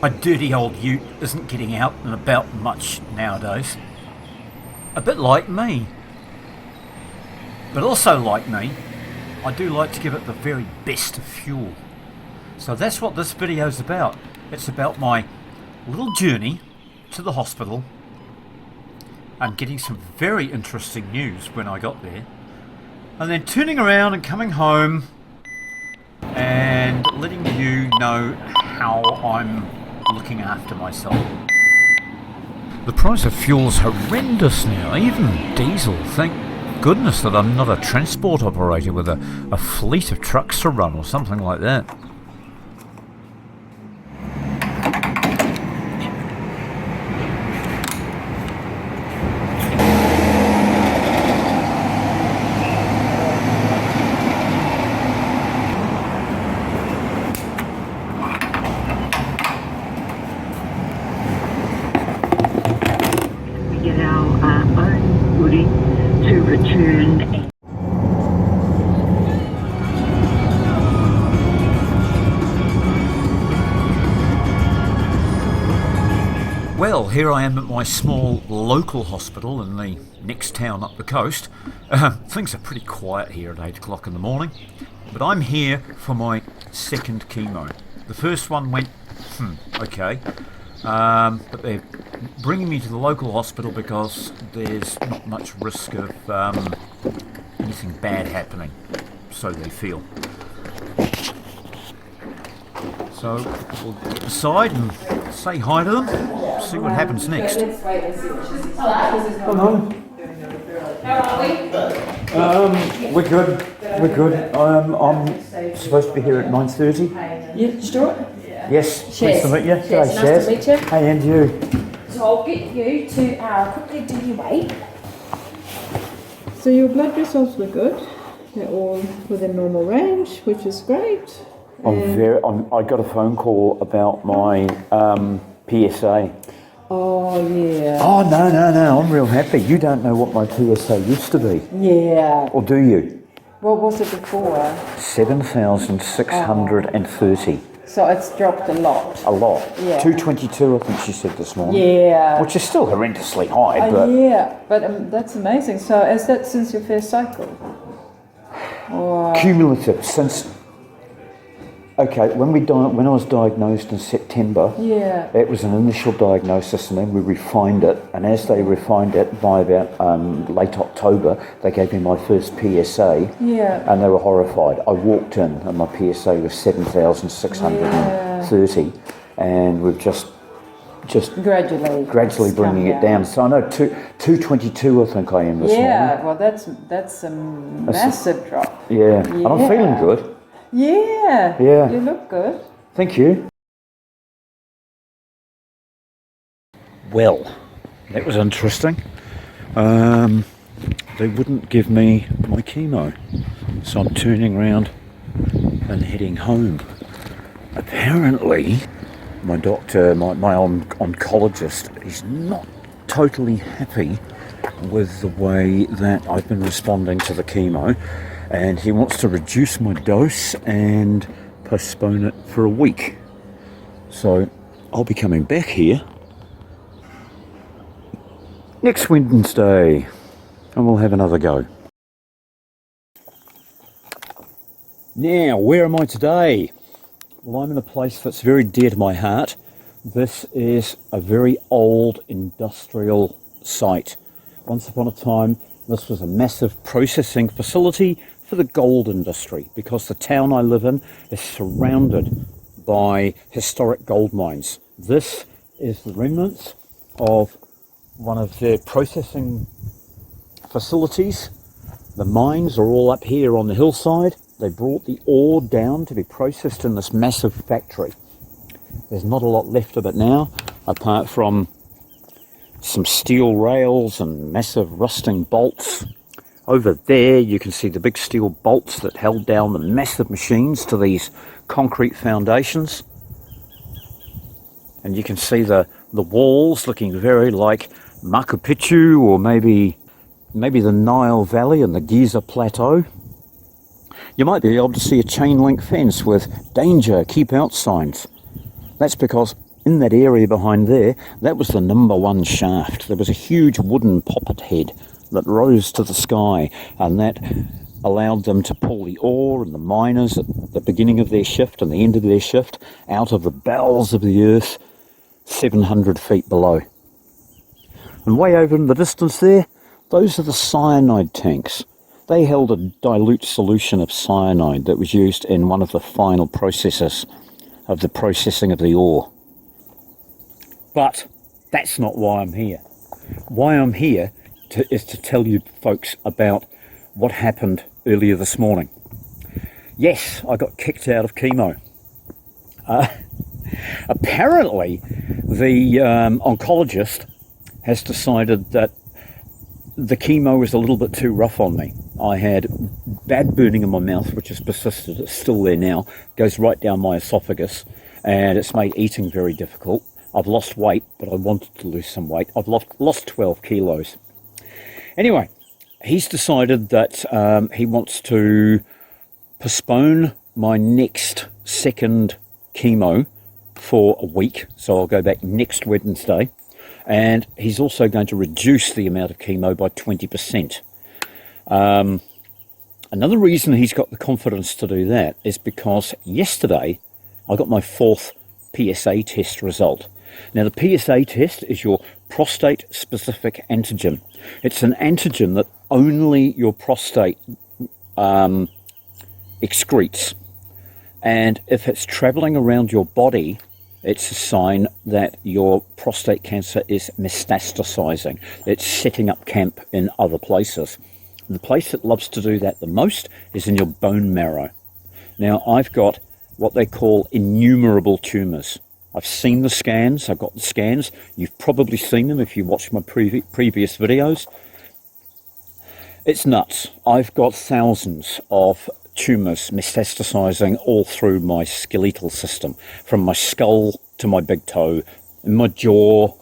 A dirty old ute isn't getting out and about much nowadays. A bit like me. But also like me, I do like to give it the very best of fuel. So that's what this video is about. It's about my little journey to the hospital and getting some very interesting news when I got there. And then turning around and coming home and letting you know how I'm looking after myself. The price of fuel's horrendous now, even diesel. Thank goodness that I'm not a transport operator with a fleet of trucks to run or something like that. Get our own footing to return. Well, here I am at my small local hospital in the next town up the coast. Things are pretty quiet here at 8 o'clock in the morning, but I'm here for my second chemo. The first one went, okay, but they're bringing me to the local hospital because there's not much risk of anything bad happening, so they feel. So we'll get inside and say hi to them, see what happens next. Hello. How are we? We're good. We're good. I'm supposed to be here at 9:30. Yeah, Stuart? Yes. Shaz. Pleased to meet you. Shaz, G'day, nice Shaz. to meet you. Hey, and you. So I'll get you to quickly do your weight. So your blood results were good. They're all within normal range, which is great. I got a phone call about my PSA. Oh yeah. Oh, no. I'm real happy. You don't know what my PSA used to be. Yeah. Or do you? What was it before? 7,630. So it's dropped a lot. A lot. Yeah. 222, I think she said this morning. Yeah. Which is still horrendously high, but... Yeah, but that's amazing. So is that since your first cycle? Or Cumulative, since... Okay, when I was diagnosed in September, yeah. it was an initial diagnosis, and then we refined it. And as they refined it, by about late October, they gave me my first PSA, Yeah. and they were horrified. I walked in, and my PSA was 7,630, and we've just Gradually bringing it down. So I know 222, I think I am this morning. Yeah, well that's a massive drop. Yeah, and I'm feeling good. Yeah. Yeah. You look good. Thank you. Well, that was interesting. They wouldn't give me my chemo, so I'm turning around and heading home. Apparently, my doctor, my oncologist, is not totally happy with the way that I've been responding to the chemo, and he wants to reduce my dose and postpone it for a week. So I'll be coming back here next Wednesday, and we'll have another go. Now, where am I today? Well, I'm in a place that's very dear to my heart. This is a very old industrial site. Once upon a time, this was a massive processing facility for the gold industry, because the town I live in is surrounded by historic gold mines. This is the remnants of one of their processing facilities. The mines are all up here on the hillside. They brought the ore down to be processed in this massive factory. There's not a lot left of it now, apart from some steel rails and massive rusting bolts. Over there you can see the big steel bolts that held down the massive machines to these concrete foundations. And you can see the walls looking very like Machu Picchu, or maybe the Nile Valley and the Giza Plateau. You might be able to see a chain link fence with "Danger, keep out" signs. That's because in that area behind there, that was the number one shaft. There was a huge wooden poppet head that rose to the sky, and that allowed them to pull the ore and the miners at the beginning of their shift and the end of their shift out of the bowels of the earth 700 feet below. And way over in the distance there, those are the cyanide tanks. They held a dilute solution of cyanide that was used in one of the final processes of the processing of the ore. But that's not why I'm here. Why I'm here is to tell you folks about what happened earlier this morning. Yes, I got kicked out of chemo. Apparently, the oncologist has decided that the chemo was a little bit too rough on me. I had bad burning in my mouth, which has persisted. It's still there now. Goes right down my esophagus, and it's made eating very difficult. I've lost weight, but I wanted to lose some weight. I've lost 12 kilos. Anyway, he's decided that he wants to postpone my next second chemo for a week. So I'll go back next Wednesday. And he's also going to reduce the amount of chemo by 20%. Another reason he's got the confidence to do that is because yesterday I got my 4th PSA test result. Now, the PSA test is your prostate-specific antigen. It's an antigen that only your prostate excretes. And if it's travelling around your body, it's a sign that your prostate cancer is metastasizing. It's setting up camp in other places. And the place that loves to do that the most is in your bone marrow. Now, I've got what they call innumerable tumours. I've seen the scans. I've got the scans. You've probably seen them if you watched my previous videos. It's nuts. I've got thousands of tumours metastasizing all through my skeletal system, from my skull to my big toe, in my jaw,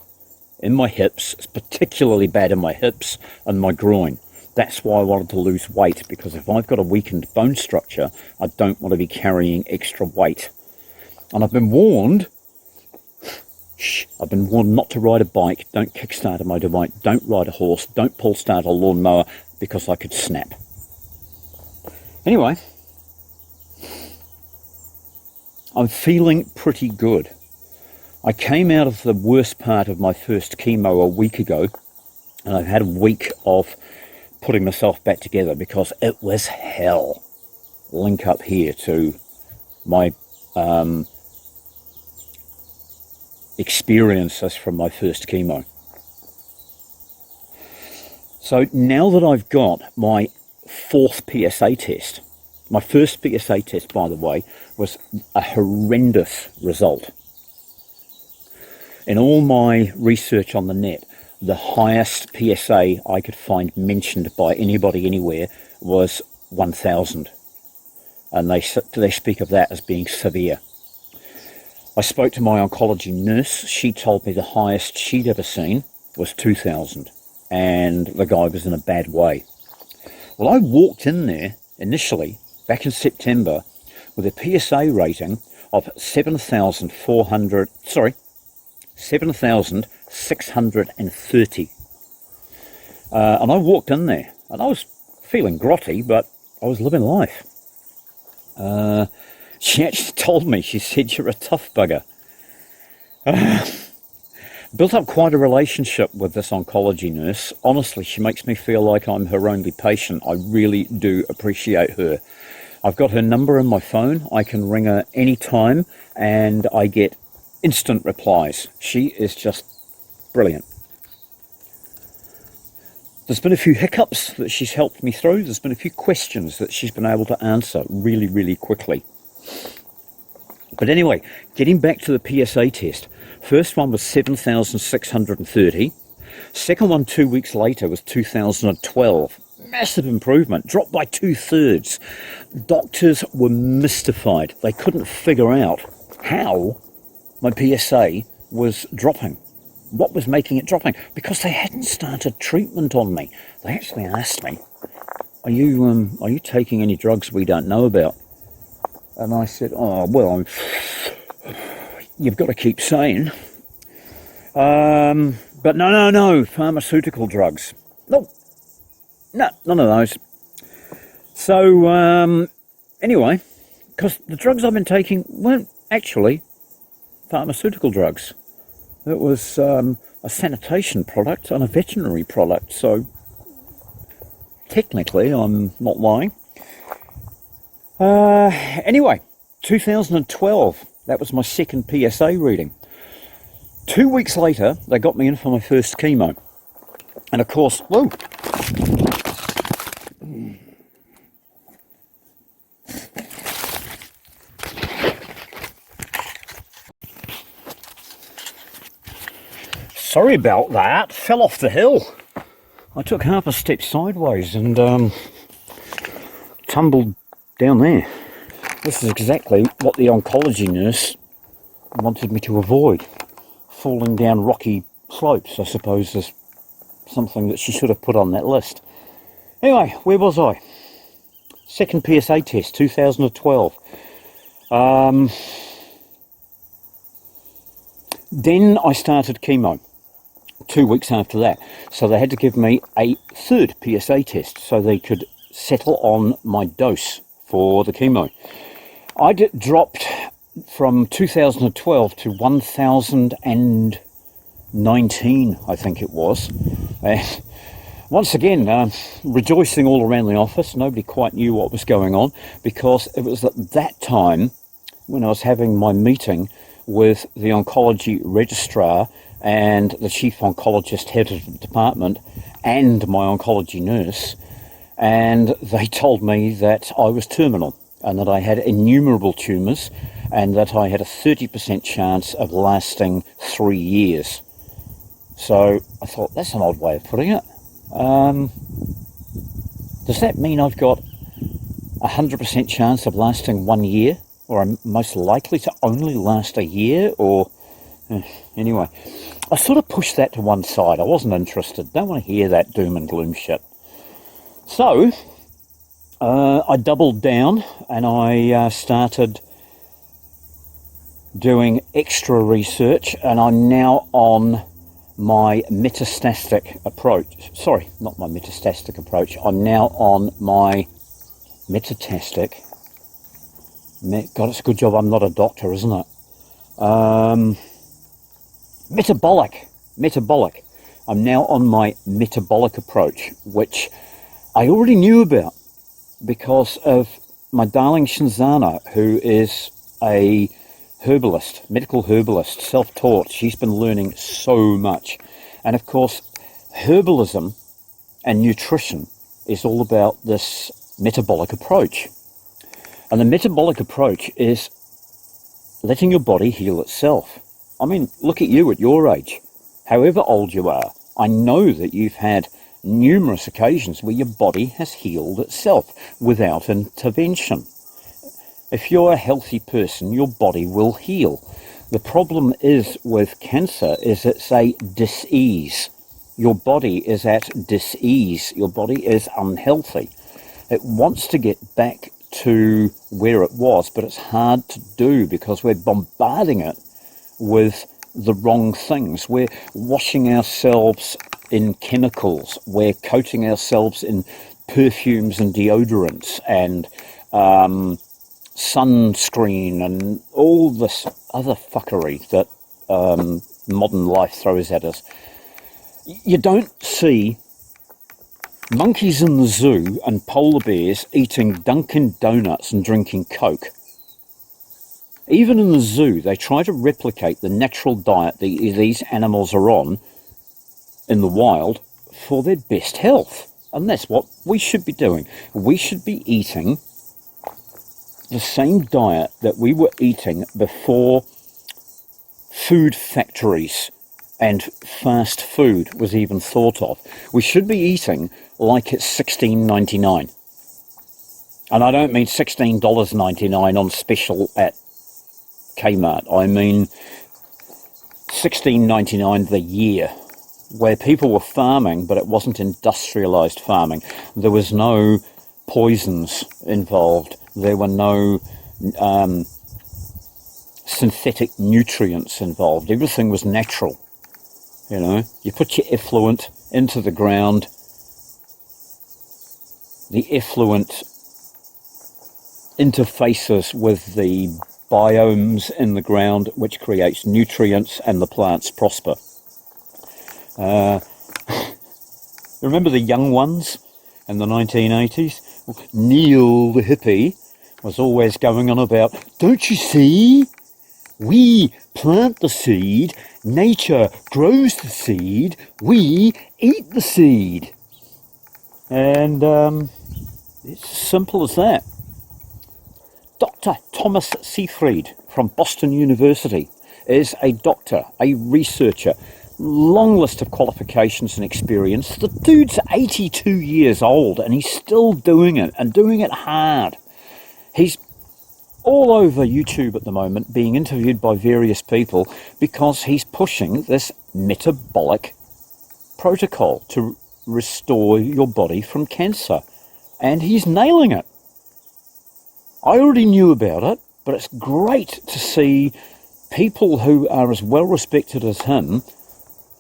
in my hips. It's particularly bad in my hips and my groin. That's why I wanted to lose weight, because if I've got a weakened bone structure, I don't want to be carrying extra weight. And I've been warned not to ride a bike, don't kickstart a motorbike, don't ride a horse, don't pull start a lawnmower, because I could snap. Anyway, I'm feeling pretty good. I came out of the worst part of my first chemo a week ago, and I've had a week of putting myself back together because it was hell. Link up here to my experiences from my first chemo. So now that I've got my 4th PSA test, my first PSA test, by the way, was a horrendous result. In all my research on the net, the highest PSA I could find mentioned by anybody anywhere was 1,000. And they speak of that as being severe. I spoke to my oncology nurse. She told me the highest she'd ever seen was 2,000. And the guy was in a bad way. Well, I walked in there initially, back in September, with a PSA rating of 7,630. And I walked in there, and I was feeling grotty, but I was living life. She actually told me, she said, "You're a tough bugger." Built up quite a relationship with this oncology nurse. Honestly, she makes me feel like I'm her only patient. I really do appreciate her. I've got her number in my phone. I can ring her anytime, and I get instant replies. She is just brilliant. There's been a few hiccups that she's helped me through. There's been a few questions that she's been able to answer really, really quickly. But anyway, getting back to the PSA test. First one was 7,630. Second one 2 weeks later was 2,012. Massive improvement, dropped by 2/3. Doctors were mystified. They couldn't figure out how my PSA was dropping. What was making it dropping? Because they hadn't started treatment on me. They actually asked me, are you taking any drugs we don't know about? And I said, "Oh, well, you've got to keep saying." But no, pharmaceutical drugs. No, none of those. So, anyway, because the drugs I've been taking weren't actually pharmaceutical drugs. It was a sanitation product and a veterinary product, so technically I'm not lying. Anyway, 2012, that was my second PSA reading. 2 weeks later, they got me in for my first chemo. And of course, whoa. Sorry about that, fell off the hill. I took half a step sideways and tumbled down there. This is exactly what the oncology nurse wanted me to avoid. Falling down rocky slopes, I suppose, is something that she should have put on that list. Anyway, where was I? Second PSA test, 2012. Then I started chemo 2 weeks after that. So they had to give me a third PSA test so they could settle on my dose for the chemo. I dropped from 2012 to 1019, I think it was. Once again, rejoicing all around the office. Nobody quite knew what was going on because it was at that time when I was having my meeting with the oncology registrar and the chief oncologist, head of the department, and my oncology nurse, and they told me that I was terminal and that I had innumerable tumours and that I had a 30% chance of lasting 3 years. So I thought, that's an odd way of putting it. Does that mean I've got a 100% chance of lasting 1 year? Or I'm most likely to only last a year? Or anyway, I sort of pushed that to one side. I wasn't interested. Don't want to hear that doom and gloom shit. So I doubled down and I started doing extra research, and I'm now on my metastatic approach. Sorry, not my metastatic approach. I'm now on my metastatic. God, it's a good job I'm not a doctor, isn't it? Metabolic. I'm now on my metabolic approach, which I already knew about because of my darling Shinzana, who is a herbalist, medical herbalist, self-taught. She's been learning so much. And of course, herbalism and nutrition is all about this metabolic approach. And the metabolic approach is letting your body heal itself. I mean, look at you at your age. However old you are, I know that you've had numerous occasions where your body has healed itself without intervention. If you're a healthy person, your body will heal. The problem is with cancer is it's a dis-ease. Your body is at dis-ease. Your body is unhealthy. It wants to get back to where it was, but it's hard to do because we're bombarding it with the wrong things. We're washing ourselves in chemicals. We're coating ourselves in perfumes and deodorants and sunscreen and all this other fuckery that modern life throws at us. You don't see monkeys in the zoo and polar bears eating Dunkin' Donuts and drinking Coke. Even in the zoo, they try to replicate the natural diet these animals are on in the wild for their best health. And that's what we should be doing. We should be eating the same diet that we were eating before food factories and fast food was even thought of. We should be eating like it's $16.99. And I don't mean $16.99 on special at Kmart. I mean $16.99 the year, where people were farming, but it wasn't industrialized farming. There was no poisons involved. There were no synthetic nutrients involved. Everything was natural. You know, you put your effluent into the ground. The effluent interfaces with the biomes in the ground, which creates nutrients, and the plants prosper. Remember the young ones in the 1980s? Neil the hippie was always going on about, don't you see? We plant the seed, nature grows the seed, we eat the seed. And it's as simple as that. Dr. Thomas Seyfried from Boston University is a doctor, a researcher, long list of qualifications and experience. The dude's 82 years old and he's still doing it, and doing it hard. He's all over YouTube at the moment being interviewed by various people because he's pushing this metabolic protocol to restore your body from cancer, and he's nailing it. I already knew about it, but it's great to see people who are as well respected as him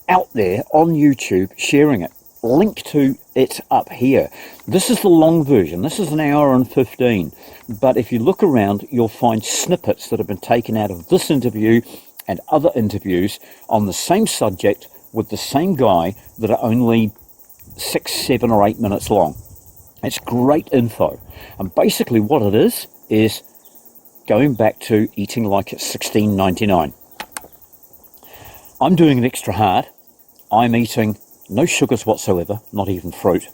out there on YouTube sharing it. Link to it up here. This is the long version. This is an hour and 15. But if you look around, you'll find snippets that have been taken out of this interview and other interviews on the same subject with the same guy that are only 6, 7 or 8 minutes long. It's great info. And basically what it is going back to eating like it's $16.99. I'm doing it extra hard. I'm eating no sugars whatsoever, not even fruit.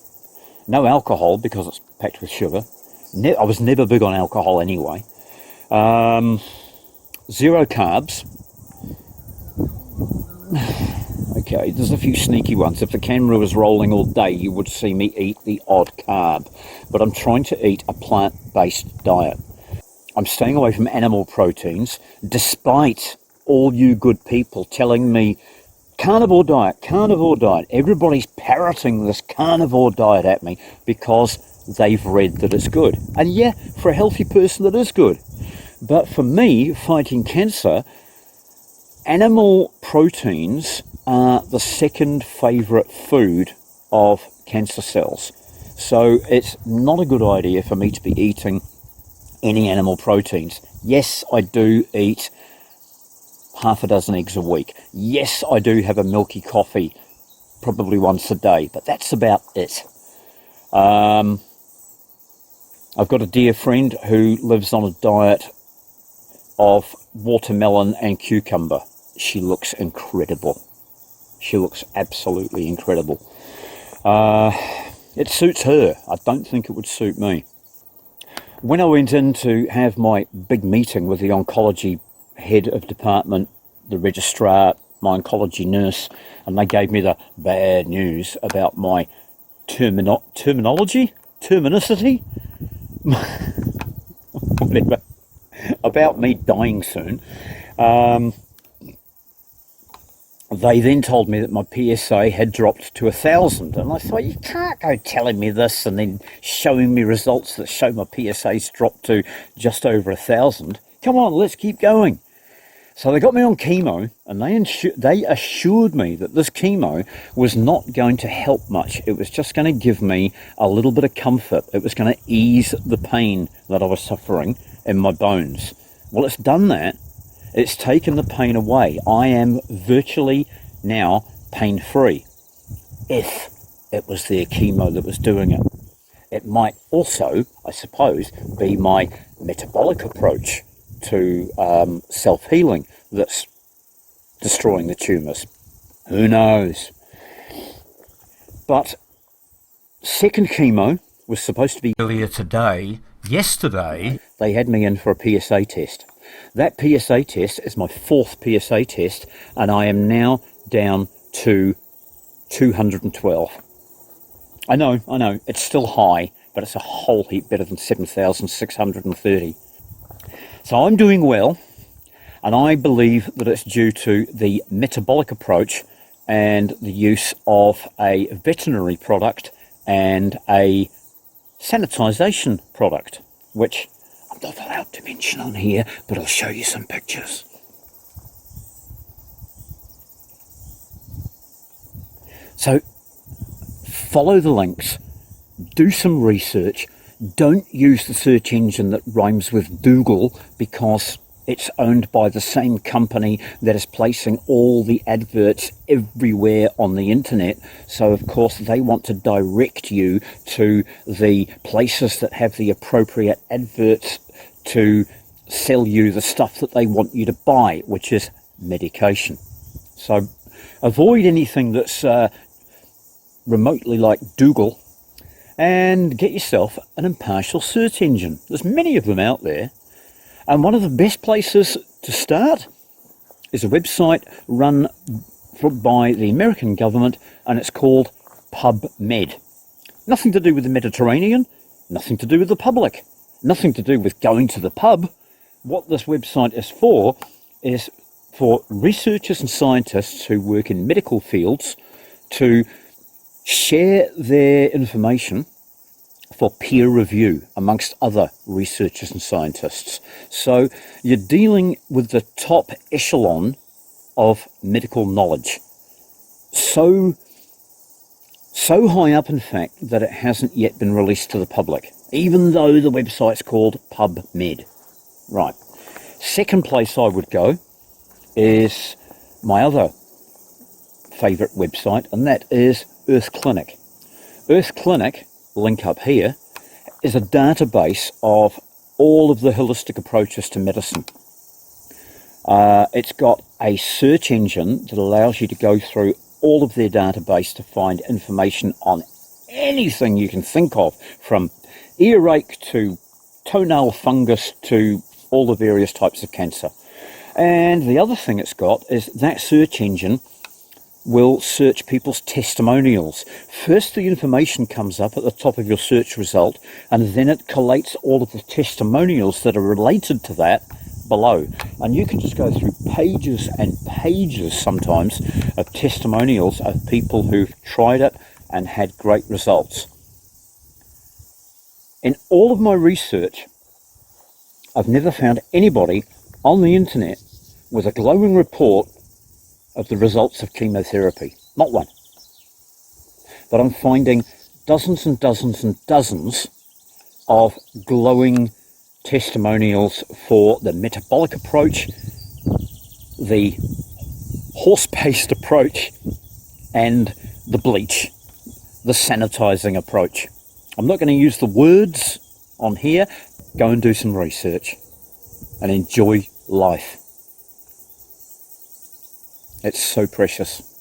No alcohol because it's packed with sugar. I was never big on alcohol anyway. 0 carbs. Okay, there's a few sneaky ones. If the camera was rolling all day, you would see me eat the odd carb. But I'm trying to eat a plant-based diet. I'm staying away from animal proteins, despite all you good people telling me, carnivore diet, carnivore diet. Everybody's parroting this carnivore diet at me because they've read that it's good. And yeah, for a healthy person, it is good. But for me, fighting cancer, animal proteins are the second favourite food of cancer cells. So it's not a good idea for me to be eating any animal proteins. Yes, I do eat half a dozen eggs a week. Yes, I do have a milky coffee probably once a day, but that's about it. I've got a dear friend who lives on a diet of watermelon and cucumber. She looks incredible. She looks absolutely incredible. It suits her. I don't think it would suit me. When I went in to have my big meeting with the oncology head of department, the registrar, my oncology nurse, and they gave me the bad news about my terminology, whatever, about me dying soon. They then told me that my PSA had dropped to 1,000, and I thought, you can't go telling me this and then showing me results that show my PSA's dropped to just over 1,000. Come on, let's keep going. So they got me on chemo, and they assured me that this chemo was not going to help much. It was just going to give me a little bit of comfort. It was going to ease the pain that I was suffering in my bones. Well, it's done that. It's taken the pain away. I am virtually now pain-free, if it was their chemo that was doing it. It might also, I suppose, be my metabolic approach to self-healing that's destroying the tumours. Who knows? But second chemo was supposed to be Earlier today, yesterday, they had me in for a PSA test. That PSA test is my 4th PSA test, and I am now down to 212. I know, it's still high, but it's a whole heap better than 7,630. So I'm doing well, and I believe that it's due to the metabolic approach and the use of a veterinary product and a sanitisation product, which I'm not allowed to mention on here, but I'll show you some pictures. So follow the links, do some research. Don't use the search engine that rhymes with Google, because it's owned by the same company that is placing all the adverts everywhere on the internet. So of course they want to direct you to the places that have the appropriate adverts to sell you the stuff that they want you to buy, which is medication. So avoid anything that's remotely like Google, and get yourself an impartial search engine. There's many of them out there. And one of the best places to start is a website run by the American government, and it's called PubMed. Nothing to do with the Mediterranean, nothing to do with the public, nothing to do with going to the pub. What this website is for researchers and scientists who work in medical fields to share their information for peer review amongst other researchers and scientists. So you're dealing with the top echelon of medical knowledge. So high up, in fact, that it hasn't yet been released to the public, even though the website's called PubMed. Right. Second place I would go is my other favourite website, and that is Earth Clinic. Earth Clinic, link up here, is a database of all of the holistic approaches to medicine. It's got a search engine that allows you to go through all of their database to find information on anything you can think of, from earache to toenail fungus to all the various types of cancer. And the other thing it's got is that search engine will search people's testimonials. First, the information comes up at the top of your search result, and then it collates all of the testimonials that are related to that below. And you can just go through pages and pages sometimes of testimonials of people who've tried it and had great results. In all of my research, I've never found anybody on the internet with a glowing report of the results of chemotherapy. Not one. But I'm finding dozens and dozens and dozens of glowing testimonials for the metabolic approach, the horse-based approach, and the bleach, the sanitizing approach. I'm not going to use the words on here. Go and do some research and enjoy life. It's so precious.